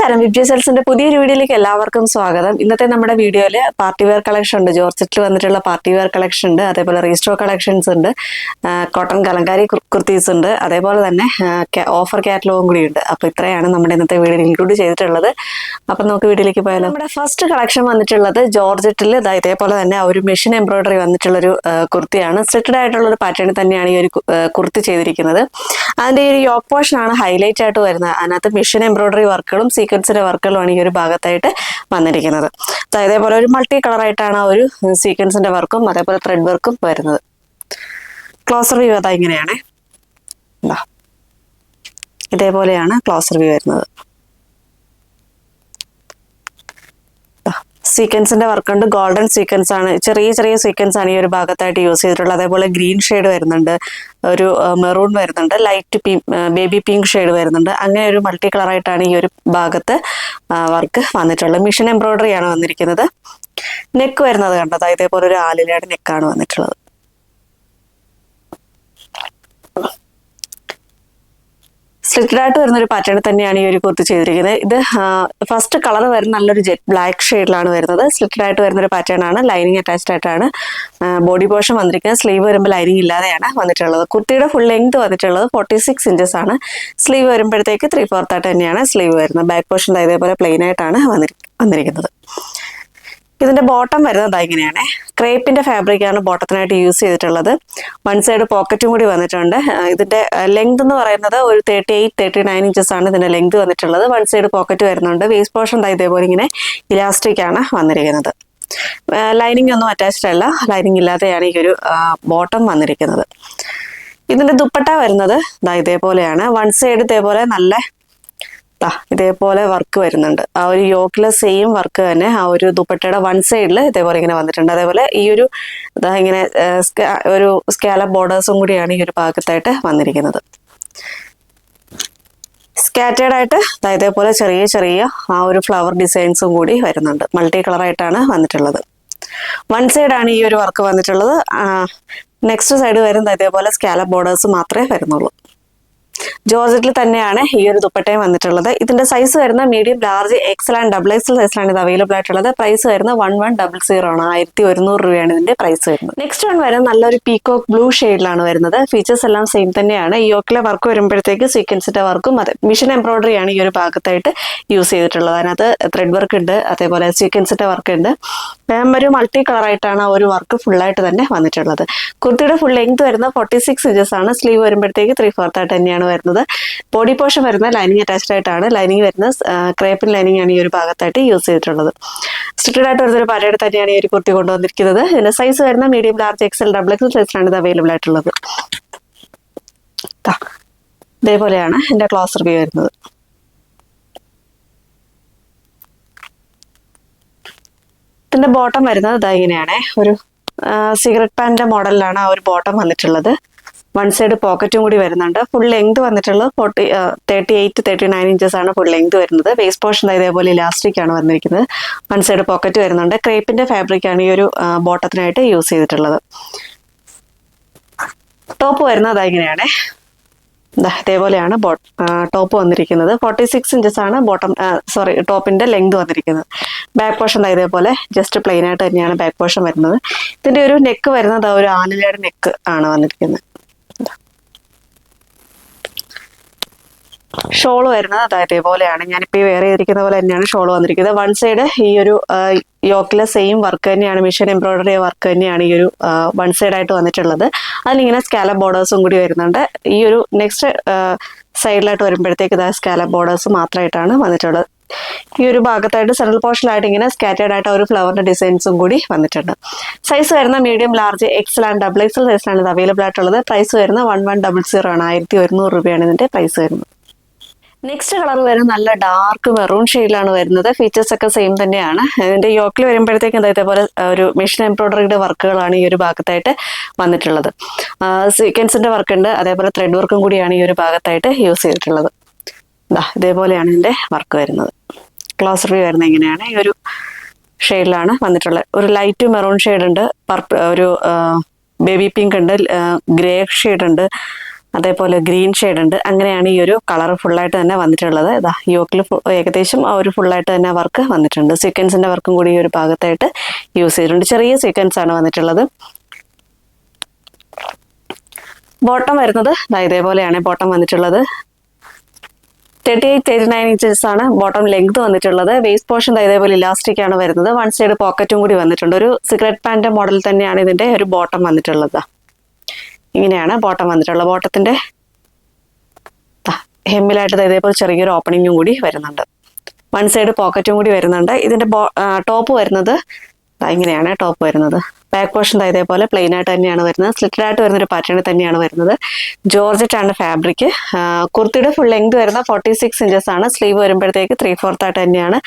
നമസ്കാരം. വിബ്ജി സെൽസിന്റെ പുതിയൊരു വീഡിയോയിലേക്ക് എല്ലാവർക്കും സ്വാഗതം. ഇന്നത്തെ നമ്മുടെ വീഡിയോയിൽ പാർട്ടി വെയർ കളക്ഷൻ ഉണ്ട്. ജോർജറ്റിൽ വന്നിട്ടുള്ള പാർട്ടി വെയർ കളക്ഷൻ ഉണ്ട്, അതേപോലെ റീസ്റ്റോ കളക്ഷൻസ് ഉണ്ട്, കോട്ടൺ കലങ്കാരി കുർത്തീസ് ഉണ്ട്, അതേപോലെ തന്നെ ഓഫർ കാറ്റലോഗും കൂടി ഉണ്ട്. അപ്പോൾ ഇത്രയാണ് നമ്മുടെ ഇന്നത്തെ വീഡിയോയിൽ ഇൻക്ലൂഡ് ചെയ്തിട്ടുള്ളത്. അപ്പം നമുക്ക് വീഡിയോയിലേക്ക് പോയാലോ. നമ്മുടെ ഫസ്റ്റ് കളക്ഷൻ വന്നിട്ടുള്ളത് ജോർജറ്റിൽ ഇതേപോലെ തന്നെ ഒരു മെഷീൻ എംബ്രോയിഡറി വന്നിട്ടുള്ളൊരു കുർത്തിയാണ്. സ്ട്രിക്റ്റഡ് ആയിട്ടുള്ള ഒരു പാറ്റേണിൽ തന്നെയാണ് ഈ ഒരു കുർത്തി ചെയ്തിരിക്കുന്നത്. അതിന്റെ ഈ ഒരു യോക്ക് പോർഷൻ ആണ് ഹൈലൈറ്റ് ആയിട്ട് വരുന്നത്. അതിനകത്ത് മെഷീൻ എംബ്രോയിഡറി വർക്കുകളും സീക്വൻസിന്റെ വർക്കുകളുമാണ് ഈ ഒരു ഭാഗത്തായിട്ട് വന്നിരിക്കുന്നത്. അതേപോലെ ഒരു മൾട്ടി കളറായിട്ടാണ് ആ ഒരു സീക്വൻസിന്റെ വർക്കും അതേപോലെ ത്രെഡ് വർക്കും വരുന്നത്. ക്ലോസർ വ്യൂ അതാ ഇങ്ങനെയാണ്. ഇതേപോലെയാണ് ക്ലോസർ വ്യൂ വരുന്നത്. സീക്വൻസിന്റെ വർക്ക് ഉണ്ട്. ഗോൾഡൻ സീക്വൻസ് ആണ്, ചെറിയ ചെറിയ സീക്വൻസ് ആണ് ഈ ഒരു ഭാഗത്തായിട്ട് യൂസ് ചെയ്തിട്ടുള്ളത്. അതേപോലെ ഗ്രീൻ ഷെയ്ഡ് വരുന്നുണ്ട്, ഒരു മെറൂൺ വരുന്നുണ്ട്, ലൈറ്റ് ബേബി പിങ്ക് ഷെയ്ഡ് വരുന്നുണ്ട്. അങ്ങനെ ഒരു മൾട്ടി കളറായിട്ടാണ് ഈ ഒരു ഭാഗത്ത് വർക്ക് വന്നിട്ടുള്ളത്. മിഷൻ എംബ്രോയിഡറി ആണ് വന്നിരിക്കുന്നത്. നെക്ക് വരുന്നത് കണ്ടത് ഇതേപോലെ ഒരു ആലിലയുടെ നെക്കാണ് വന്നിട്ടുള്ളത്. സ്ലിറ്റഡ് ആയിട്ട് വരുന്ന ഒരു പാറ്റേൺ തന്നെയാണ് ഈ ഒരു കുർത്തി ചെയ്തിരിക്കുന്നത്. ഇത് ഫസ്റ്റ് കളർ വരുന്ന നല്ലൊരു ജെറ്റ് ബ്ലാക്ക് ഷെയ്ഡിലാണ് വരുന്നത്. സ്ലിറ്റഡ് ആയിട്ട് വരുന്ന ഒരു പാറ്റേൺ ആണ്. ലൈനിങ് അറ്റാച്ച്ഡ് ആയിട്ടാണ് ബോഡി പോർഷൻ വന്നിരിക്കുന്നത്. സ്ലീവ് വരുമ്പോൾ ലൈനിങ് ഇല്ലാതെയാണ് വന്നിട്ടുള്ളത്. കുർത്തിയുടെ ഫുൾ ലെങ്ത് വന്നിട്ടുള്ളത് 46 ഇഞ്ചസ് ആണ്. സ്ലീവ് വരുമ്പോഴത്തേക്ക് 3/4 ആയിട്ട് തന്നെയാണ് സ്ലീവ് വരുന്നത്. ബാക്ക് പോർഷൻ ഇതേപോലെ പ്ലെയിൻ ആയിട്ടാണ് വന്നിരിക്കുന്നത്. ഇതിന്റെ ബോട്ടം വരുന്നത് ഇങ്ങനെയാണ്. ക്രേപ്പിന്റെ ഫാബ്രിക് ആണ് ബോട്ടത്തിനായിട്ട് യൂസ് ചെയ്തിട്ടുള്ളത്. വൺ സൈഡ് പോക്കറ്റും കൂടി വന്നിട്ടുണ്ട്. ഇതിന്റെ ലെങ്ത് എന്ന് പറയുന്നത് ഒരു 38-39 ഇഞ്ചസ് ആണ് ഇതിന്റെ ലെങ്ത് വന്നിട്ടുള്ളത്. വൺ സൈഡ് പോക്കറ്റ് വരുന്നുണ്ട്. വേസ്റ്റ് പോർഷൻ ഇതേപോലെ ഇങ്ങനെ ഇലാസ്റ്റിക് ആണ് വന്നിരിക്കുന്നത്. ലൈനിങ് ഒന്നും അറ്റാച്ച്ഡ് അല്ല, ലൈനിങ് ഇല്ലാതെയാണ് ഈ ഒരു ബോട്ടം വന്നിരിക്കുന്നത്. ഇതിന്റെ ദുപ്പട്ട വരുന്നത് ഇതേപോലെയാണ്. വൺ സൈഡ് ഇതേപോലെ നല്ല ഇതേപോലെ വർക്ക് വരുന്നുണ്ട്. ആ ഒരു യോക്കിലെ സെയിം വർക്ക് തന്നെ ആ ഒരു ദുപ്പട്ടയുടെ വൺ സൈഡിൽ ഇതേപോലെ ഇങ്ങനെ വന്നിട്ടുണ്ട്. അതേപോലെ ഈ ഒരു ഇങ്ങനെ ഒരു സ്കാലപ്പ് ബോർഡേഴ്സും കൂടിയാണ് ഈ ഒരു ഭാഗത്തായിട്ട് വന്നിരിക്കുന്നത്. സ്കാറ്റേർഡ് ആയിട്ട് ഇതേപോലെ ചെറിയ ചെറിയ ആ ഒരു ഫ്ലവർ ഡിസൈൻസും കൂടി വരുന്നുണ്ട്. മൾട്ടി കളറായിട്ടാണ് വന്നിട്ടുള്ളത്. വൺ സൈഡാണ് ഈ ഒരു വർക്ക് വന്നിട്ടുള്ളത്. നെക്സ്റ്റ് സൈഡ് വരുന്നത് ഇതേപോലെ സ്കാലപ്പ് ബോർഡേഴ്സ് മാത്രമേ വരുന്നുള്ളൂ. ജോർജറ്റിൽ തന്നെയാണ് ഈ ഒരു ദുപ്പട്ടയും വന്നിട്ടുള്ളത്. ഇതിന്റെ സൈസ് വരുന്ന medium, large, XL and double XL സൈസിലാണ് ഇത് അവൈലബിൾ ആയിട്ടുള്ളത്. പ്രൈസ് വരുന്ന 1100 ആണ്. 1100 രൂപയാണ് ഇതിന്റെ പ്രൈസ് വരുന്നത്. നെക്സ്റ്റ് വൺ വരുന്നത് നല്ലൊരു പീകോക്ക് ബ്ലൂ ഷെയ്ഡിലാണ് വരുന്നത്. ഫീച്ചേഴ്സ് എല്ലാം സെയിം തന്നെയാണ്. ഈ യോക്കിലെ വർക്ക് വരുമ്പോഴത്തേക്ക് സീക്വൻസിന്റെ വർക്കും അതെ മിഷൻ എംബ്രോയിഡറി ആണ് ഈ ഒരു ഭാഗത്തായിട്ട് യൂസ് ചെയ്തിട്ടുള്ളത്. അതിനകത്ത് ത്രെഡ് വർക്ക് ഉണ്ട്, അതേപോലെ സീക്വൻസിന്റെ വർക്ക് ഉണ്ട്. ഒരു മൾട്ടി കളറായിട്ടാണ് ആ ഒരു വർക്ക് ഫുള്ളായിട്ട് തന്നെ വന്നിട്ടുള്ളത്. കുർത്തിയുടെ ഫുൾ ലെങ്ത് വരുന്നത് 46 ഇഞ്ചസ് ആണ്. സ്ലീവ് വരുമ്പോഴത്തേക്ക് 3/4 ആയിട്ട് തന്നെയാണ് വരുന്നത്. ബോഡി പോർഷൻ വരുന്നത് ലൈനിങ് അറ്റാച്ച്ഡ് ആയിട്ടാണ്. ലൈനിങ് വരുന്നത് ക്രേപ്പിൻ ലൈനിങ് ആണ് ഈ ഒരു ഭാഗത്തായിട്ട് യൂസ് ചെയ്തിട്ടുള്ളത്. സ്ട്രിക്റ്റഡ് ആയിട്ട് വരുന്നൊരു പാറ്റേൺ തന്നെയാണ് ഈ ഒരു കുർത്തി കൊണ്ടുവന്നിരിക്കുന്നത്. ഇതിന്റെ സൈസ് വരുന്ന medium, large, XL, double XL സൈസിലാണ് ഇത് അവൈലബിൾ ആയിട്ടുള്ളത്. ഇതേപോലെയാണ് എന്റെ ക്ലോസർ വ്യൂ വരുന്നത്. ഇതിന്റെ ബോട്ടം വരുന്നത് ഇങ്ങനെയാണ്. ഒരു സിഗരറ്റ് പാനിന്റെ മോഡലിലാണ് ആ ഒരു ബോട്ടം വന്നിട്ടുള്ളത്. വൺ സൈഡ് പോക്കറ്റും കൂടി വരുന്നുണ്ട്. ഫുൾ ലെങ്ത് വന്നിട്ടുള്ളത് 38-39 ഇഞ്ചസ് ആണ് ഫുൾ ലെങ്ത് വരുന്നത്. വേസ്റ്റ് പോർഷൻ ഇതേപോലെ ഇലാസ്റ്റിക് ആണ് വന്നിരിക്കുന്നത്. വൺ സൈഡ് പോക്കറ്റ് വരുന്നുണ്ട്. ക്രേപ്പിന്റെ ഫാബ്രിക് ആണ് ഈ ഒരു ബോട്ടത്തിനായിട്ട് യൂസ് ചെയ്തിട്ടുള്ളത്. ടോപ്പ് വരുന്നത് ഇങ്ങനെയാണ്. ഇതേപോലെയാണ് ടോപ്പ് വന്നിരിക്കുന്നത്. 46 ഇഞ്ചസ് ആണ് ടോപ്പിന്റെ ലെങ്ത് വന്നിരിക്കുന്നത്. ബാക്ക് പോർഷൻ ഇതേപോലെ ജസ്റ്റ് പ്ലെയിൻ ആയിട്ട് തന്നെയാണ് ബാക്ക് പോർഷൻ വരുന്നത്. ഇതിന്റെ ഒരു നെക്ക് വരുന്നത് ഒരു ആലിലയുടെ നെക്ക് ആണ് വന്നിരിക്കുന്നത്. ഷോള് വരുന്നത് ഇതേപോലെയാണ്. ഞാനിപ്പോൾ വേറെ ചെയ്തിരിക്കുന്ന പോലെ തന്നെയാണ് ഷോള് വന്നിരിക്കുന്നത്. വൺ സൈഡ് ഈ ഒരു യോക്കിലെ സെയിം വർക്ക് തന്നെയാണ്, മിഷൻ എംബ്രോയിഡറി വർക്ക് തന്നെയാണ് ഈ ഒരു വൺ സൈഡ് ആയിട്ട് വന്നിട്ടുള്ളത്. അതിലിങ്ങനെ സ്കാലപ്പ് ബോർഡേഴ്സും കൂടി വരുന്നുണ്ട്. ഈ ഒരു നെക്സ്റ്റ് സൈഡിലായിട്ട് വരുമ്പോഴത്തേക്ക് സ്കാലപ്പ് ബോർഡേഴ്സ് മാത്രമായിട്ടാണ് വന്നിട്ടുള്ളത്. ഈ ഒരു ഭാഗത്തായിട്ട് സെൻട്രൽ പോർഷനിലായിട്ട് ഇങ്ങനെ സ്കാറ്റേർഡ് ആയിട്ട് ഒരു ഫ്ലവറിന്റെ ഡിസൈൻസും കൂടി വന്നിട്ടുണ്ട്. സൈസ് വരുന്ന medium, large, XL and double XL സൈസിലാണ് ഇത് അവൈലബിൾ ആയിട്ടുള്ളത്. പ്രൈസ് വരുന്ന 1100 ആണ്. 1100 രൂപയാണ് ഇതിന്റെ പ്രൈസ് വരുന്നത്. നെക്സ്റ്റ് കളർ വരുന്നത് നല്ല ഡാർക്ക് മെറൂൺ ഷെയ്ഡിലാണ് വരുന്നത്. ഫീച്ചേഴ്സ് ഒക്കെ സെയിം തന്നെയാണ്. ഇതിന്റെ യോക്കിൽ വരുമ്പോഴത്തേക്കും ഇതേപോലെ ഒരു മെഷീൻ എംബ്രോയിഡറിയുടെ വർക്കുകളാണ് ഈ ഒരു ഭാഗത്തായിട്ട് വന്നിട്ടുള്ളത്. സീക്വൻസിന്റെ വർക്ക് ഉണ്ട്, അതേപോലെ ത്രെഡ് വർക്കും കൂടിയാണ് ഈ ഒരു ഭാഗത്തായിട്ട് യൂസ് ചെയ്തിട്ടുള്ളത്. ഇതേപോലെയാണ് ഇതിന്റെ വർക്ക് വരുന്നത്. ക്ലോസർ വ്യൂ വരുന്നത് ഇങ്ങനെയാണ്. ഈ ഒരു ഷെയ്ഡിലാണ് വന്നിട്ടുള്ളത്. ഒരു ലൈറ്റ് മെറൂൺ ഷെയ്ഡ് ഉണ്ട്, ഒരു ബേബി പിങ്ക് ഉണ്ട്, ഗ്രേ ഷെയ്ഡ് ഉണ്ട്, അതേപോലെ ഗ്രീൻ ഷെയ്ഡ് ഉണ്ട്. അങ്ങനെയാണ് ഈ ഒരു കളർ ഫുള്ളായിട്ട് തന്നെ വന്നിട്ടുള്ളത്. ഇതാ യോക്കിൽ ഏകദേശം ആ ഒരു ഫുള്ളായിട്ട് തന്നെ വർക്ക് വന്നിട്ടുണ്ട്. സീക്വൻസിന്റെ വർക്കും കൂടി ഈ ഒരു ഭാഗത്തായിട്ട് യൂസ് ചെയ്തിട്ടുണ്ട്. ചെറിയ സീക്വൻസ് ആണ് വന്നിട്ടുള്ളത്. ബോട്ടം വരുന്നത് ഇതേപോലെയാണ് ബോട്ടം വന്നിട്ടുള്ളത്. 38-39 ഇഞ്ചസ് ആണ് ബോട്ടം ലെങ്ത് വന്നിട്ടുള്ളത്. വേസ്റ്റ് പോർഷൻ ഇതേപോലെ ഇലാസ്റ്റിക് ആണ് വരുന്നത്. വൺ സൈഡ് പോക്കറ്റും കൂടി വന്നിട്ടുണ്ട്. ഒരു സിഗരറ്റ് പാന്റ് മോഡൽ തന്നെയാണ് ഇതിന്റെ ഒരു ബോട്ടം വന്നിട്ടുള്ളത്. ഇങ്ങനെയാണ് ബോട്ടം വന്നിട്ടുള്ളത്. ബോട്ടത്തിന്റെ ഹെമ്മിലായിട്ട് ഇതേപോലെ ചെറിയൊരു ഓപ്പണിങ്ങും കൂടി വരുന്നുണ്ട്. വൺ സൈഡ് പോക്കറ്റും കൂടി വരുന്നുണ്ട്. ഇതിന്റെ ടോപ്പ് വരുന്നത് ഇങ്ങനെയാണ് ടോപ്പ് വരുന്നത്. ബാക്ക് പോർഷൻ ഇതേപോലെ പ്ലെയിൻ ആയിട്ട് തന്നെയാണ് വരുന്നത്. സ്ലിറ്റഡ് ആയിട്ട് വരുന്നൊരു പാറ്റേൺ തന്നെയാണ് വരുന്നത്. ജോർജറ്റ് ആണ് ഫാബ്രിക്. കുർത്തിയുടെ ഫുൾ ലെങ്ത് വരുന്ന 46 ഇഞ്ചസ് ആണ്. സ്ലീവ് വരുമ്പോഴത്തേക്ക് 3/4 ആയിട്ട് തന്നെയാണ്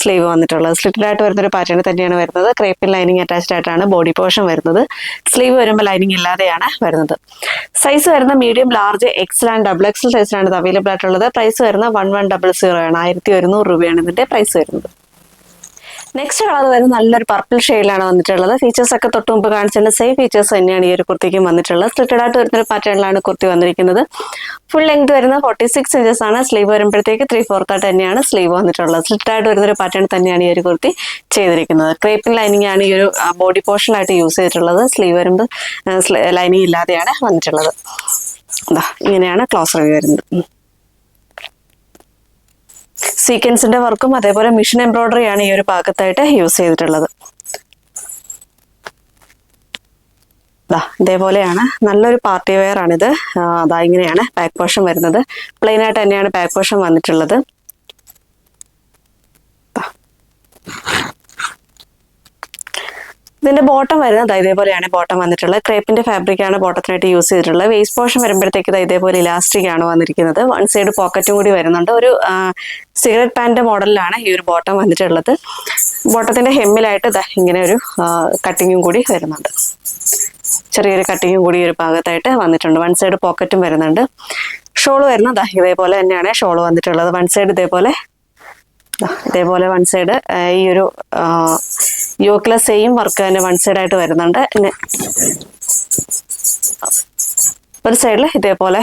സ്ലീവ് വന്നിട്ടുള്ളത്. സ്ലിറ്റഡ് ആയിട്ട് വരുന്നൊരു പാറ്റേൺ തന്നെയാണ് വരുന്നത്. ക്രേപ്പിൻ ലൈനിങ് അറ്റാച്ച്ഡ് ആയിട്ടാണ് ബോഡി പോർഷൻ വരുന്നത്. സ്ലീവ് വരുമ്പോൾ ലൈനിങ് ഇല്ലാതെയാണ് വരുന്നത്. സൈസ് വരുന്ന medium, large, XL and double XL സൈസിലാണ് ഇത് അവൈലബിൾ ആയിട്ടുള്ളത്. പ്രൈസ് വരുന്ന 1100 ആണ്. 1100 രൂപയാണ് ഇതിന്റെ പ്രൈസ് വരുന്നത്. നെക്സ്റ്റ് കളർ വരുന്നത് നല്ലൊരു പർപ്പിൾ ഷെയ്ഡിലാണ് വന്നിട്ടുള്ളത്. ഫീച്ചേഴ്സ് ഒക്കെ തൊട്ട് മുമ്പ് കാണിച്ചതിന്റെ സെയിം ഫീച്ചേഴ്സ് തന്നെയാണ് ഈ ഒരു കുർത്തിക്കും വന്നിട്ടുള്ളത്. സ്ലിറ്റഡ് ആയിട്ട് വരുന്നൊരു പാറ്റേണിലാണ് കുർത്തി വന്നിരിക്കുന്നത്. ഫുൾ ലെങ്ത് വരുന്ന 46 ഇഞ്ചസ് ആണ്. സ്ലീവ് വരുമ്പോഴത്തേക്ക് 3/4 ആയിട്ട് തന്നെയാണ് സ്ലീവ് വന്നിട്ടുള്ളത്. സ്ലിറ്റഡ് ആയിട്ട് വരുന്നൊരു പാറ്റേൺ തന്നെയാണ് ഈ ഒരു കുർത്തി ചെയ്തിരിക്കുന്നത്. ക്രേപ്പിൻ ലൈനിങ് ആണ് ഈ ഒരു ബോഡി പോർഷനായിട്ട് യൂസ് ചെയ്തിട്ടുള്ളത്. സ്ലീവ് വരുമ്പോൾ ലൈനിങ് ഇല്ലാതെയാണ് വന്നിട്ടുള്ളത്. ഇങ്ങനെയാണ് ക്ലോസ് റിവ്യൂ വരുന്നത്. സീക്വൻസിന്റെ വർക്കും അതേപോലെ മിഷൻ എംബ്രോയിഡറി ആണ് ഈ ഒരു ഭാഗത്തായിട്ട് യൂസ് ചെയ്തിട്ടുള്ളത്. ഇതേപോലെയാണ് നല്ലൊരു പാർട്ടി വെയർ ആണിത്. ഇങ്ങനെയാണ് ബാക്ക് പോർഷൻ വരുന്നത്. പ്ലെയിൻ ആയിട്ട് തന്നെയാണ് ബാക്ക് പോർഷൻ വന്നിട്ടുള്ളത്. ഇതിന്റെ ബോട്ടം വരുന്നത് ഇതേപോലെയാണ് ബോട്ടം വന്നിട്ടുള്ളത്. ക്രേപ്പിന്റെ ഫാബ്രിക് ആണ് ബോട്ടത്തിനായിട്ട് യൂസ് ചെയ്തിട്ടുള്ളത്. വേസ്റ്റ് പോർഷൻ വരുമ്പോഴത്തേക്ക് ഇതേപോലെ ഇലാസ്റ്റിക് ആണ് വന്നിരിക്കുന്നത്. വൺ സൈഡ് പോക്കറ്റും കൂടി വരുന്നുണ്ട്. ഒരു സിഗരറ്റ് പാന്റ് മോഡലിലാണ് ഈ ഒരു ബോട്ടം വന്നിട്ടുള്ളത്. ബോട്ടത്തിന്റെ ഹെമ്മിലായിട്ട് ഇങ്ങനെ ഒരു കട്ടിങ്ങും കൂടി വരുന്നുണ്ട്. ചെറിയൊരു കട്ടിങ്ങും കൂടി ഒരു ഭാഗത്തായിട്ട് വന്നിട്ടുണ്ട്. വൺ സൈഡ് പോക്കറ്റും വരുന്നുണ്ട്. ഷോള് വരുന്നത് ഇതേപോലെ തന്നെയാണ് ഷോള് വന്നിട്ടുള്ളത്. വൺ സൈഡ് ഇതേപോലെ വൺ സൈഡ് ഈ ഒരു യോക്കിലെ സെയിം വർക്ക് തന്നെ വൺ സൈഡ് ആയിട്ട് വരുന്നുണ്ട്. ഒരു സൈഡിൽ ഇതേപോലെ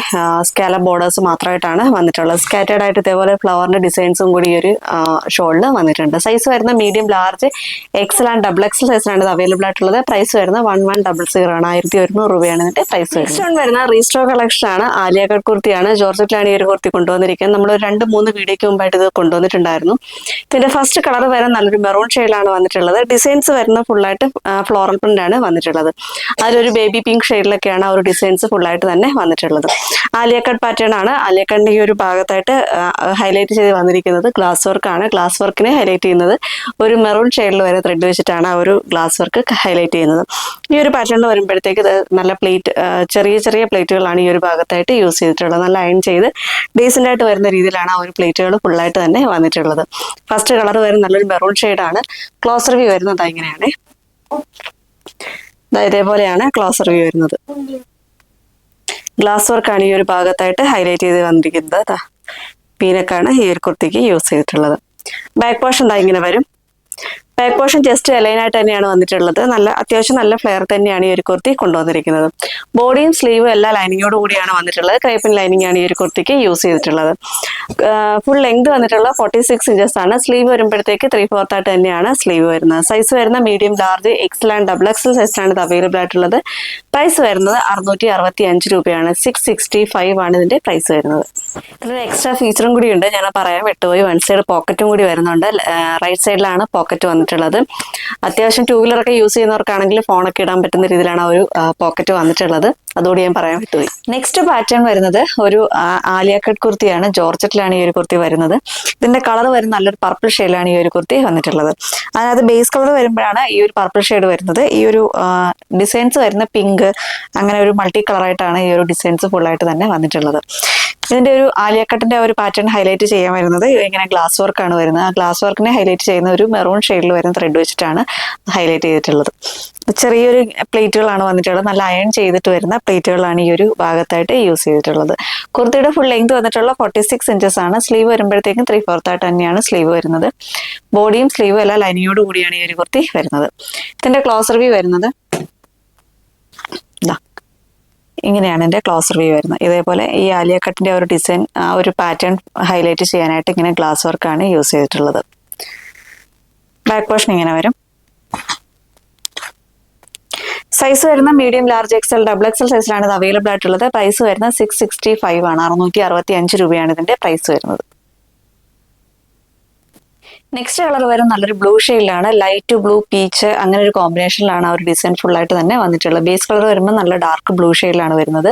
സ്കാലപ്പ് ബോർഡേഴ്സ് മാത്രമായിട്ടാണ് വന്നിട്ടുള്ളത്. സ്കാറ്റേഡ് ആയിട്ട് ഇതേപോലെ ഫ്ലവറിന്റെ ഡിസൈൻസും കൂടി ഒരു ഷോളിൽ വന്നിട്ടുണ്ട്. സൈസ് വരുന്ന medium, large, XL and double XL സൈസിലാണ് ഇത് അവൈലബിൾ ആയിട്ടുള്ളത്. പ്രൈസ് വരുന്ന 1100 ആണ്. 1100 രൂപയാണ് ഇതിന്റെ പ്രൈസ് വരുന്നത്. നെക്സ്റ്റ് വരുന്ന റീസ്റ്റോർ കളക്ഷൻ ആണ്. ആലിയ കട്ട് കുർത്തിയാണ്. ജോർജറ്റിലാണ് ഈ ഒരു കുർത്തി കൊണ്ടുവന്നിരിക്കുന്നത്. നമ്മൾ 2-3 വീഡിയോയ്ക്ക് മുമ്പായിട്ട് ഇത് കൊണ്ടുവന്നിട്ടുണ്ടായിരുന്നു. ഇതിന്റെ ഫസ്റ്റ് കളർ വരെ നല്ലൊരു മെറൂൺ ഷെയ്ഡിലാണ് വന്നിട്ടുള്ളത്. ഡിസൈൻസ് വരുന്ന ഫുള്ളായിട്ട് ഫ്ലോറൽ പ്രിന്റ് ആണ് വന്നിട്ടുള്ളത്. അതിലൊരു ബേബി പിങ്ക് ഷെയ്ഡിലൊക്കെയാണ് ആ ഒരു ഡിസൈൻസ് ഫുള്ളായിട്ട് തന്നെ വന്നിട്ടുള്ളത്. ആലിയ കട്ട് പാറ്റേൺ ആണ്. ആലിയ കട്ടിന്റെ ഈ ഒരു ഭാഗത്തായിട്ട് ഹൈലൈറ്റ് ചെയ്ത് വന്നിരിക്കുന്നത് ഗ്ലാസ് വർക്ക് ആണ്. ഗ്ലാസ് വർക്കിനെ ഹൈലൈറ്റ് ചെയ്യുന്നത് ഒരു മെറൂൺ ഷെയ്ഡിൽ വരെ ത്രെഡ് വെച്ചിട്ടാണ് ആ ഒരു ഗ്ലാസ് വർക്ക് ഹൈലൈറ്റ് ചെയ്യുന്നത്. ഈ ഒരു പാറ്റേണിൽ വരുമ്പോഴത്തേക്ക് നല്ല ചെറിയ ചെറിയ പ്ലേറ്റുകളാണ് ഈ ഒരു ഭാഗത്തായിട്ട് യൂസ് ചെയ്തിട്ടുള്ളത്. നല്ല അയൺ ചെയ്ത് ഡീസൻ്റ് ആയിട്ട് വരുന്ന രീതിയിലാണ് ആ ഒരു പ്ലേറ്റുകൾ ഫുള്ളായിട്ട് തന്നെ വന്നിട്ടുള്ളത്. ഫസ്റ്റ് കളർ വരുന്ന നല്ലൊരു മെറൂൺ ഷെയ്ഡാണ്. ക്ലോസ് റിവ്യൂ വരുന്നത് ഇങ്ങനെയാണ്. ഇതേപോലെയാണ് ക്ലോസ് റിവ്യൂ വരുന്നത്. ഗ്ലാസ് വർക്കാണ് ഈ ഒരു ഭാഗത്തായിട്ട് ഹൈലൈറ്റ് ചെയ്ത് വന്നിരിക്കുന്നത്. പീനക്കാണ് ഈ ഒരു കുർത്തിക്ക് യൂസ് ചെയ്തിട്ടുള്ളത്. ബാക്ക് പോർഷൻ ഇങ്ങനെ വരും. ബാക്ക് പോർഷൻ ജസ്റ്റ് അലൈനായിട്ട് തന്നെയാണ് വന്നിട്ടുള്ളത്. അത്യാവശ്യം നല്ല ഫ്ലെയർ തന്നെയാണ് ഈ ഒരു കുർത്തി കൊണ്ടുവന്നിരിക്കുന്നത്. ബോഡിയും സ്ലീവും എല്ലാം ലൈനിങ്ങോട് കൂടിയാണ് വന്നിട്ടുള്ളത്. ക്രേപ്പിൻ ലൈനിങ് ആണ് ഈ ഒരു കുർത്തിക്ക് യൂസ് ചെയ്തിട്ടുള്ളത്. ഫുൾ ലെങ്ത് വന്നിട്ടുള്ള 46 ഇഞ്ചസ് ആണ്. സ്ലീവ് വരുമ്പോഴത്തേക്ക് 3/4 ആയിട്ട് തന്നെയാണ് സ്ലീവ് വരുന്നത്. സൈസ് വരുന്ന medium, large, XL and double XL സൈസിലാണ് ഇത് അവൈലബിൾ ആയിട്ടുള്ളത്. പ്രൈസ് വരുന്നത് 665 രൂപയാണ്. 665 ആണ് ഇതിന്റെ പ്രൈസ് വരുന്നത്. ഇതിലൊരു എക്സ്ട്രാ ഫീച്ചറും കൂടി ഉണ്ട്. ഞാൻ പറയാൻ വിട്ടുപോയി. വൺ സൈഡ് പോക്കറ്റും കൂടി വരുന്നുണ്ട്. റൈറ്റ് സൈഡിലാണ് പോക്കറ്റ് വന്നിട്ടുള്ളത്. അത്യാവശ്യം 2 വീലറൊക്കെ യൂസ് ചെയ്യുന്നവർക്കാണെങ്കിൽ ഫോണൊക്കെ ഇടാൻ പറ്റുന്ന രീതിയിലാണ് ആ ഒരു പോക്കറ്റ് വന്നിട്ടുള്ളത്. അതുകൂടി ഞാൻ പറയാൻ വിട്ടുപോയി. നെക്സ്റ്റ് പാറ്റേൺ വരുന്നത് ഒരു ആലിയ കട്ട് കുർത്തിയാണ്. ജോർജറ്റിലാണ് ഈ ഒരു കുർത്തി വരുന്നത്. ഇതിന്റെ കളർ വരുന്ന നല്ലൊരു പർപ്പിൾ ഷെയ്ഡിലാണ് ഈ ഒരു കുർത്തി വന്നിട്ടുള്ളത്. അതിനകത്ത് ബേസ് കളർ വരുമ്പോഴാണ് ഈ ഒരു പർപ്പിൾ ഷെയ്ഡ് വരുന്നത്. ഈ ഒരു ഡിസൈൻസ് വരുന്ന പിങ്ക്, അങ്ങനെ ഒരു മൾട്ടി കളറായിട്ടാണ് ഈ ഒരു ഡിസൈൻസ് ഫുള്ളായിട്ട് തന്നെ വന്നിട്ടുള്ളത്. ഇതിന്റെ ഒരു ആലിയ കട്ടിന്റെ ഒരു പാറ്റേൺ ഹൈലൈറ്റ് ചെയ്യാൻ വരുന്നത് ഇങ്ങനെ ഗ്ലാസ് വർക്കാണ് വരുന്നത്. ആ ഗ്ലാസ് വർക്കിനെ ഹൈലൈറ്റ് ചെയ്യുന്ന ഒരു മെറൂൺ ഷെയ്ഡിൽ വരുന്ന ത്രെഡ് വെച്ചിട്ടാണ് ഹൈലൈറ്റ് ചെയ്തിട്ടുള്ളത്. ചെറിയൊരു പ്ലേറ്റുകളാണ് വന്നിട്ടുള്ളത്. നല്ല അയൺ ചെയ്തിട്ട് വരുന്ന പ്ലേറ്റുകളാണ് ഈ ഒരു ഭാഗത്തായിട്ട് യൂസ് ചെയ്തിട്ടുള്ളത്. കുർത്തിയുടെ ഫുൾ ലെങ്ത് വന്നിട്ടുള്ള 46 ഇഞ്ചസ് ആണ്. സ്ലീവ് വരുമ്പോഴത്തേക്കും 3/4 ആയിട്ട് തന്നെയാണ് സ്ലീവ് വരുന്നത്. ബോഡിയും സ്ലീവും എല്ലാം ലൈനിങ്ങോട് കൂടിയാണ് ഈ ഒരു കുർത്തി വരുന്നത്. ഇതിന്റെ ക്ലോസ് റിവ്യൂ വരുന്നത് ഇങ്ങനെയാണ് എൻ്റെ ക്ലോസ് റിവ്യൂ വരുന്നത്. ഇതേപോലെ ഈ ആലിയ കട്ടിൻ്റെ ഒരു ഡിസൈൻ ഒരു പാറ്റേൺ ഹൈലൈറ്റ് ചെയ്യാനായിട്ട് ഇങ്ങനെ ഗ്ലാസ് വർക്കാണ് യൂസ് ചെയ്തിട്ടുള്ളത്. ബാക്ക് പോർഷൻ ഇങ്ങനെ വരും. സൈസ് വരുന്ന medium, large, XL, double XL സൈസിലാണ് ഇത് അവൈലബിൾ ആയിട്ടുള്ളത്. പ്രൈസ് വരുന്നത് 665 ആണ്. 665 രൂപയാണ് ഇതിന്റെ പ്രൈസ് വരുന്നത്. നെക്സ്റ്റ് കളർ വരും നല്ലൊരു ബ്ലൂ ഷെയ്ഡിലാണ്. ലൈറ്റ് ബ്ലൂ, പീച്ച് അങ്ങനെ ഒരു കോമ്പിനേഷനിലാണ് ആ ഒരു ഡിസൈൻ ഫുൾ ആയിട്ട് തന്നെ വന്നിട്ടുള്ളത്. ബേസ് കളർ വരുമ്പോൾ നല്ല ഡാർക്ക് ബ്ലൂ ഷെയ്ഡിലാണ് വരുന്നത്.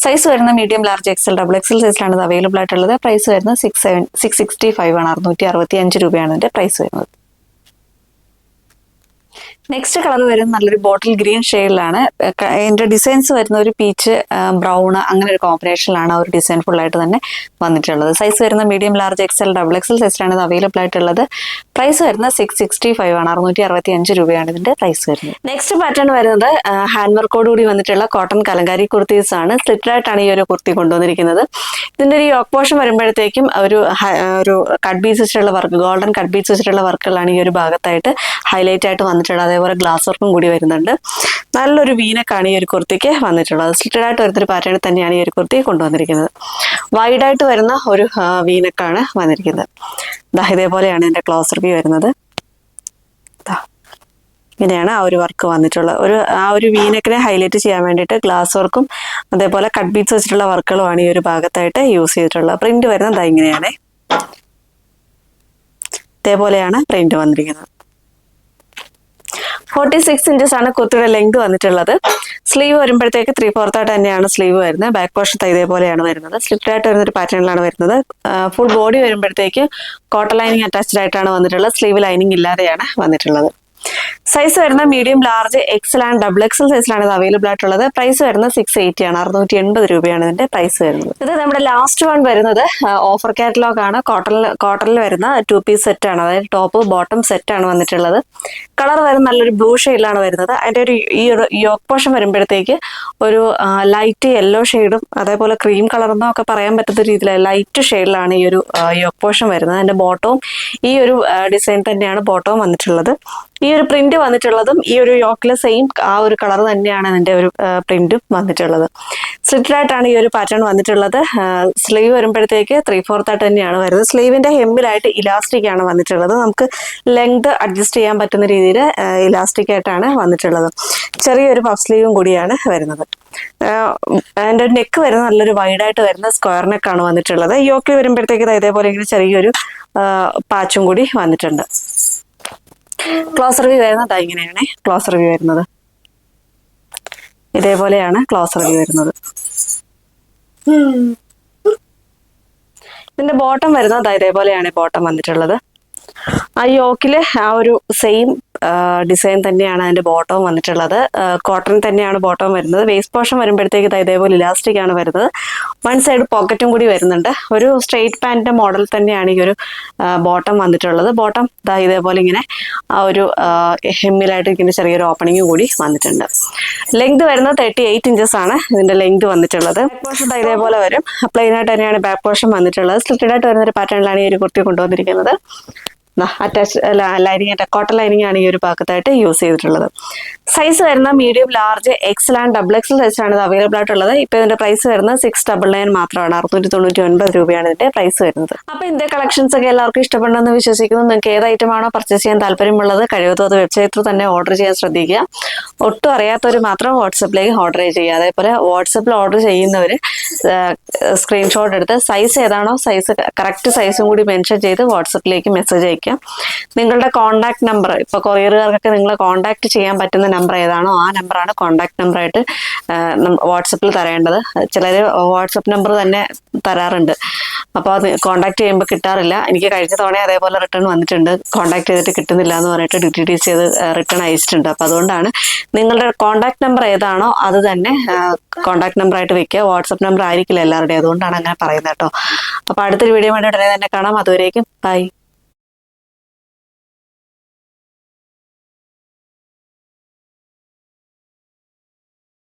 സൈസ് വരുന്ന medium, large, XL, double XL സൈസിലാണ് ഇത് അവൈലബിൾ ആയിട്ടുള്ളത്. പ്രൈസ് വരുന്നത് 665 ആണ്. 665 രൂപയാണ് ഇതിന്റെ പ്രൈസ് വരുന്നത്. നെക്സ്റ്റ് കളർ വരുന്നത് നല്ലൊരു ബോട്ടിൽ ഗ്രീൻ ഷെയ്ഡിലാണ്. ഇതിന്റെ ഡിസൈൻസ് വരുന്ന ഒരു പീച്ച്, ബ്രൗൺ അങ്ങനെ ഒരു കോമ്പിനേഷനിലാണ് ആ ഒരു ഡിസൈൻ ഫുൾ ആയിട്ട് തന്നെ വന്നിട്ടുള്ളത്. സൈസ് വരുന്ന medium, large, XL, double XL സൈസിലാണ് ഇത് അവൈലബിൾ ആയിട്ടുള്ളത്. പ്രൈസ് വരുന്നത് 665 ആണ്. 665 രൂപയാണ് ഇതിന്റെ പ്രൈസ് വരുന്നത്. നെക്സ്റ്റ് പാറ്റേൺ വരുന്നത് ഹാൻഡ് വർക്കോട് കൂടി വന്നിട്ടുള്ള കോട്ടൺ കലങ്കാരി കുർത്തീസ് ആണ്. സ്ലിറ്റഡ് ആയിട്ടാണ് ഈ ഒരു കുർത്തി കൊണ്ടുവന്നിരിക്കുന്നത്. ഇതിന്റെ ഒരു യോക്ക് പോർഷൻ വരുമ്പോഴത്തേക്കും ഒരു കട്ട് ബീഡ്സ് വെച്ചിട്ടുള്ള വർക്ക്, ഗോൾഡൻ കട്ട് ബീഡ്സ് വെച്ചിട്ടുള്ള വർക്കുകളാണ് ഈ ഒരു ഭാഗത്തായിട്ട് ഹൈലൈറ്റ് ആയിട്ട് വന്നിട്ടുള്ളത്. അതേപോലെ ഗ്ലാസ് വർക്കും കൂടി വരുന്നുണ്ട്. നല്ലൊരു വീനക്കാണ് ഈ ഒരു കുർത്തിക്ക് വന്നിട്ടുള്ളത്. സ്ലിറ്റഡ് ആയിട്ട് വരുന്നൊരു പാറ്റേണിൽ തന്നെയാണ് ഈ ഒരു കുർത്തി കൊണ്ടുവന്നിരിക്കുന്നത്. വൈഡായിട്ട് വരുന്ന ഒരു വീനക്കാണ് വന്നിരിക്കുന്നത്. ഇതേപോലെയാണ് ഇതിന്റെ ക്ലോസ് റിവ്യൂ വരുന്നത്. ഇങ്ങനെയാണ് ആ ഒരു വർക്ക് വന്നിട്ടുള്ളത്. ആ ഒരു വീനക്കിനെ ഹൈലൈറ്റ് ചെയ്യാൻ വേണ്ടിയിട്ട് ഗ്ലാസ് വർക്കും അതേപോലെ കട്ട് ബീഡ്സ് വെച്ചിട്ടുള്ള വർക്കുകളുമാണ് ഈ ഒരു ഭാഗത്തായിട്ട് യൂസ് ചെയ്തിട്ടുള്ളത്. പ്രിന്റ് വരുന്നത് ഇങ്ങനെയാണ്. ഇതേപോലെയാണ് പ്രിന്റ് വന്നിരിക്കുന്നത്. 46 ഇഞ്ചസ് ആണ് കുർത്തിയുടെ ലെങ്ത് വന്നിട്ടുള്ളത്. സ്ലീവ് വരുമ്പോഴത്തേക്ക് 3/4 തന്നെയാണ് സ്ലീവ് വരുന്നത്. ബാക്ക് പോർഷൻ ഇതേപോലെയാണ് വരുന്നത്. സ്ലിറ്റഡ് ആയിട്ട് വരുന്ന ഒരു പാറ്റേണിലാണ് വരുന്നത്. ഫുൾ ബോഡി വരുമ്പോഴത്തേക്ക് കോട്ടൺ ലൈനിങ് അറ്റാച്ച്ഡ് ആയിട്ടാണ് വന്നിട്ടുള്ളത്. സ്ലീവ് ലൈനിങ് ഇല്ലാതെയാണ് വന്നിട്ടുള്ളത്. സൈസ് വരുന്ന medium, large, XL and double XL സൈസിലാണ് ഇത് അവൈലബിൾ ആയിട്ടുള്ളത്. പ്രൈസ് വരുന്നത് 680 ആണ്. 680 രൂപയാണ് ഇതിന്റെ പ്രൈസ് വരുന്നത്. ഇത് നമ്മുടെ ലാസ്റ്റ് വൺ വരുന്നത് ഓഫർ കാറ്റലോഗ് ആണ്. കോട്ടണിൽ വരുന്ന 2 പീസ് സെറ്റ് ആണ്. അതായത് ടോപ്പ് ബോട്ടം സെറ്റ് ആണ് വന്നിട്ടുള്ളത്. കളർ വരുന്ന നല്ലൊരു ബ്ലൂ ഷെയ്ഡിലാണ് വരുന്നത്. അതിന്റെ ഈ ഒരു യോക്ക് പോർഷൻ വരുമ്പോഴത്തേക്ക് ഒരു ലൈറ്റ് യെല്ലോ ഷെയ്ഡും അതേപോലെ ക്രീം കളർ എന്നൊക്കെ പറയാൻ പറ്റുന്ന രീതിയിൽ ലൈറ്റ് ഷെയ്ഡിലാണ് ഈ ഒരു യോക്ക് പോർഷൻ വരുന്നത്. അതിന്റെ ബോട്ടവും ഈ ഒരു ഡിസൈൻ തന്നെയാണ് ബോട്ടവും വന്നിട്ടുള്ളത്. ഈ ഒരു പ്രിന്റ് വന്നിട്ടുള്ളതും ഈ ഒരു യോക്കിലെ സെയിം ആ ഒരു കളർ തന്നെയാണ് അതിന്റെ ഒരു പ്രിന്റും വന്നിട്ടുള്ളത്. സ്ലിറ്റഡ് ആയിട്ടാണ് ഈ ഒരു പാറ്റേൺ വന്നിട്ടുള്ളത്. സ്ലീവ് വരുമ്പോഴത്തേക്ക് 3/4 തന്നെയാണ് വരുന്നത്. സ്ലീവിന്റെ ഹെമ്മിലായിട്ട് ഇലാസ്റ്റിക് ആണ് വന്നിട്ടുള്ളത്. നമുക്ക് ലെങ്ത് അഡ്ജസ്റ്റ് ചെയ്യാൻ പറ്റുന്ന രീതിയിൽ ഇലാസ്റ്റിക് ആയിട്ടാണ് വന്നിട്ടുള്ളത്. ചെറിയൊരു പഫ് സ്ലീവും കൂടിയാണ് വരുന്നത്. അതിന്റെ നെക്ക് വരുന്നത് നല്ലൊരു വൈഡായിട്ട് വരുന്ന സ്ക്വയർ നെക്കാണ് വന്നിട്ടുള്ളത്. യോക്കിൽ വരുമ്പോഴത്തേക്ക് ഇതേപോലെ ഇങ്ങനെ ചെറിയൊരു പാച്ചും കൂടി വന്നിട്ടുണ്ട്. ക്ലോസ് റിവ്യൂ വരുന്നത് ഇങ്ങനെയാണ്. ക്ലോസ് റിവ്യൂ വരുന്നത് ഇതേപോലെയാണ്. ക്ലോസ് റിവ്യൂ വരുന്നത്. ഇതിന്റെ ബോട്ടം വരുന്നത് ഇതേപോലെയാണ് ബോട്ടം വന്നിട്ടുള്ളത്. ആ യോക്കില് ആ ഒരു സെയിം ഡിസൈൻ തന്നെയാണ് അതിന്റെ ബോട്ടവും വന്നിട്ടുള്ളത്. കോട്ടൺ തന്നെയാണ് ബോട്ടം വരുന്നത്. വേസ്റ്റ് പോർഷൻ വരുമ്പോഴത്തേക്ക് ഇതേപോലെ ഇലാസ്റ്റിക് ആണ് വരുന്നത്. വൺ സൈഡ് പോക്കറ്റും കൂടി വരുന്നുണ്ട്. ഒരു സ്ട്രെയിറ്റ് പാന്റിന്റെ മോഡൽ തന്നെയാണ് ഈ ഒരു ബോട്ടം വന്നിട്ടുള്ളത്. ബോട്ടം ഇതേപോലെ ഇങ്ങനെ ആ ഒരു ഹെമ്മിലായിട്ട് ഇങ്ങനെ ചെറിയൊരു ഓപ്പണിങ്ങും കൂടി വന്നിട്ടുണ്ട്. ലെങ്ത് വരുന്നത് 38 ഇഞ്ചസ് ആണ് ഇതിന്റെ ലെങ്ത് വന്നിട്ടുള്ളത്. ബാക്ക് പോർഷൻ ഇതേപോലെ വരും. പ്ലെയിൻ ആയിട്ട് തന്നെയാണ് ബാക്ക് പോർഷൻ വന്നിട്ടുള്ളത്. സ്ലിറ്റഡ് ആയിട്ട് വരുന്ന ഒരു പാറ്റേണിലാണ് ഈ ഒരു കുർത്തി കൊണ്ടുവന്നിരിക്കുന്നത്. അറ്റാച്ച് ലൈനിങ്, കോട്ടൺ ലൈനിങ് ആണ് ഈ ഒരു ഭാഗത്തായിട്ട് യൂസ് ചെയ്തിട്ടുള്ളത്. സൈസ് വരുന്ന medium, large, XL and double Excel സൈസാണ് ഇത് അവൈലബിൾ ആയിട്ടുള്ളത്. ഇപ്പൊ ഇതിന്റെ പ്രൈസ് വരുന്നത് 699 മാത്രമാണ്. 699 രൂപയാണ് ഇതിന്റെ പ്രൈസ് വരുന്നത്. അപ്പൊ ഇതിന്റെ കളക്ഷൻസ് ഒക്കെ എല്ലാവർക്കും ഇഷ്ടപ്പെടുന്നെന്ന് വിശ്വസിക്കുന്നു. നിങ്ങൾക്ക് ഏത് ഐറ്റം ആണോ പർച്ചേസ് ചെയ്യാൻ താല്പര്യമുള്ളത് കഴിവതും അത് വെബ്സൈറ്റിൽ തന്നെ ഓർഡർ ചെയ്യാൻ ശ്രദ്ധിക്കുക. ഒട്ടും അറിയാത്തവർ മാത്രം വാട്സപ്പിലേക്ക് ഓർഡർ ചെയ്യുക. അതേപോലെ വാട്സപ്പിൽ ഓർഡർ ചെയ്യുന്നവർ സ്ക്രീൻഷോട്ട് എടുത്ത് സൈസ് ഏതാണോ സൈസ് കറക്റ്റ് സൈസും കൂടി മെൻഷൻ ചെയ്ത് വാട്സപ്പിലേക്ക് മെസ്സേജ് അയക്കുക. നിങ്ങളുടെ കോൺടാക്ട് നമ്പർ, ഇപ്പൊ കൊറിയറുകാർക്കൊക്കെ നിങ്ങളെ കോൺടാക്ട് ചെയ്യാൻ പറ്റുന്ന നമ്പർ ഏതാണോ ആ നമ്പറാണ് കോൺടാക്ട് നമ്പറായിട്ട് വാട്സപ്പിൽ തരേണ്ടത്. ചിലർ വാട്സപ്പ് നമ്പർ തന്നെ തരാറുണ്ട്. അപ്പോൾ അത് കോൺടാക്ട് ചെയ്യുമ്പോൾ കിട്ടാറില്ല. എനിക്ക് കഴിഞ്ഞ തവണ അതേപോലെ റിട്ടേൺ വന്നിട്ടുണ്ട്. കോൺടാക്ട് ചെയ്തിട്ട് കിട്ടുന്നില്ല എന്ന് പറഞ്ഞിട്ട് DTDC ചെയ്ത് റിട്ടേൺ അയച്ചിട്ടുണ്ട്. അപ്പോൾ അതുകൊണ്ടാണ് നിങ്ങളുടെ കോൺടാക്ട് നമ്പർ ഏതാണോ അത് തന്നെ കോൺടാക്ട് നമ്പർ ആയിട്ട് വെക്കുക. വാട്സപ്പ് നമ്പർ ആയിരിക്കില്ല എല്ലാവരുടെയും. അതുകൊണ്ടാണ് അങ്ങനെ പറയുന്നത് കേട്ടോ. അപ്പോൾ അടുത്തൊരു വീഡിയോ വേണ്ടി ഉടനെ തന്നെ കാണാം. അതുവരേക്കും ബൈ.